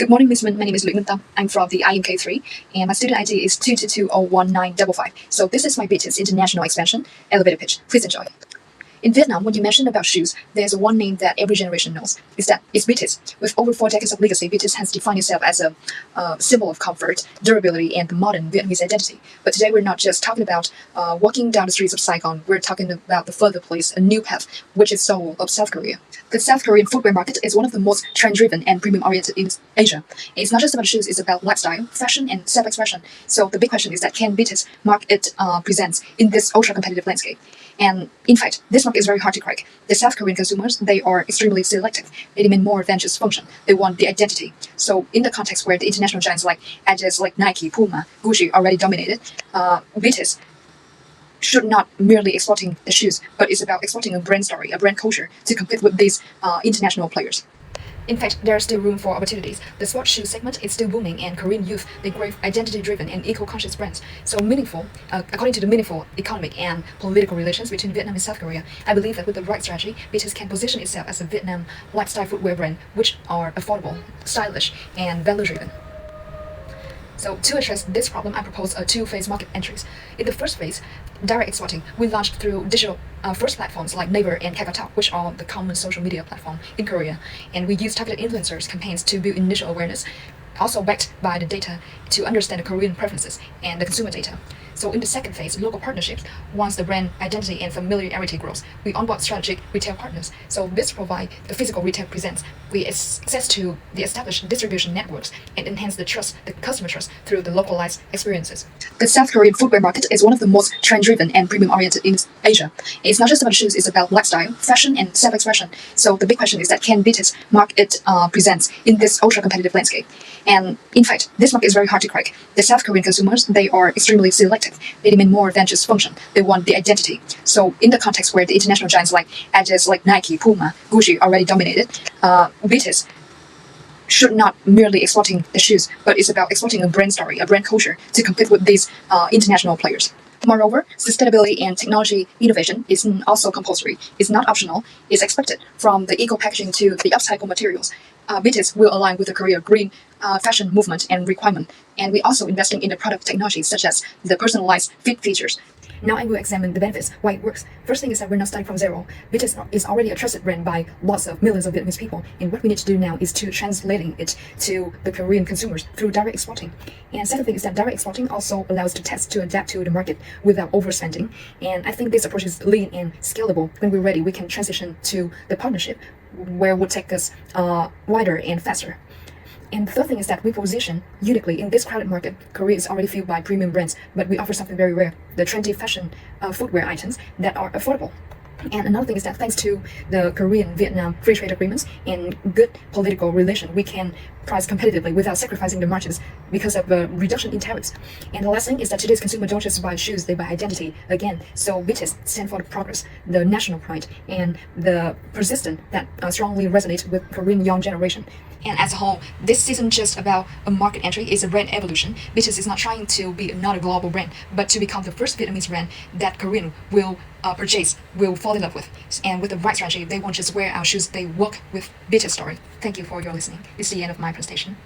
Good morning, Miss Min. My name is Lui Minh Tam. I'm from the IMK3, and my student ID is 2220195. So this is my BTS International Expansion elevator pitch. Please enjoy. In Vietnam, when you mention about shoes, there's one name that every generation knows. It's BTS. With over 4 decades of legacy, BTS has defined itself as a symbol of comfort, durability, and the modern Vietnamese identity. But today we're not just talking about walking down the streets of Saigon. We're talking about the further place, a new path, which is Seoul of South Korea. The South Korean footwear market is one of the most trend-driven and premium-oriented in Asia. It's not just about shoes, it's about lifestyle, fashion, and self-expression. So the big question is that can BTS mark its presence in this ultra-competitive landscape? And in fact, this market is very hard to crack. The South Korean consumers, they are extremely selective. They demand more than just function. They want the identity. So in the context where the international giants like Adidas, like Nike, Puma, Gucci already dominated, BTS should not merely exporting the shoes, but it's about exporting a brand story, a brand culture to compete with these international players. In fact, there is still room for opportunities. The sports shoe segment is still booming, and Korean youth, they crave identity-driven and eco-conscious brands. So meaningful, according to the meaningful economic and political relations between Vietnam and South Korea, I believe that with the right strategy, BTS can position itself as a Vietnam lifestyle footwear brand, which are affordable, stylish, and value-driven. So to address this problem, I propose a two-phase market entries. In the first phase, direct exporting, we launched through digital first platforms like Naver and KakaoTalk, which are the common social media platform in Korea. And we use targeted influencers campaigns to build initial awareness, also backed by the data to understand the Korean preferences and the consumer data. So in the second phase, local partnerships, once the brand identity and familiarity grows, we onboard strategic retail partners. So this provides the physical retail presence. We access to the established distribution networks and enhance the trust, the customer trust, through the localized experiences. The South Korean footwear market is one of the most trend-driven and premium-oriented in Asia. It's not just about shoes, it's about lifestyle, fashion, and self-expression. So the big question is that can BTS mark its presence in this ultra-competitive landscape? And in fact, this market is very hard to crack. The South Korean consumers, they are extremely selective. They demand more than just function. They want the identity. So in the context where the international giants like Adidas, like Nike, Puma, Gucci already dominated, BTS should not merely exporting the shoes, but it's about exporting a brand story, a brand culture to compete with these international players. Moreover, sustainability and technology innovation is also compulsory. It's not optional. It's expected. From the eco-packaging to the upcycle materials, BTS will align with the Korea green fashion movement and requirement. And we're also investing in the product technologies such as the personalized fit features. Now I will examine the benefits, why it works. First thing is that we're not starting from zero. BTS is already a trusted brand by lots of millions of Vietnamese people. And what we need to do now is to translating it to the Korean consumers through direct exporting. And second thing is that direct exporting also allows to test to adapt to the market without overspending. And I think this approach is lean and scalable. When we're ready, we can transition to the partnership where it would take us wider and faster. And the third thing is that we position uniquely in this crowded market. Korea is already fueled by premium brands, but we offer something very rare, the trendy fashion footwear items that are affordable. And another thing is that thanks to the Korean-Vietnam free trade agreements and good political relation, we can price competitively without sacrificing the margins because of a reduction in tariffs. And the last thing is that today's consumer don't just buy shoes, they buy identity again. So BTS stand for the progress, the national pride, and the persistence that strongly resonates with Korean young generation. And as a whole, this isn't just about a market entry, it's a brand evolution. BTS is not trying to be not a global brand, but to become the first Vietnamese brand that Korean will purchase, will fall in love with. And with the right strategy, they won't just wear our shoes, they walk with BTS story. Thank you for your listening. This is the end of my presentation.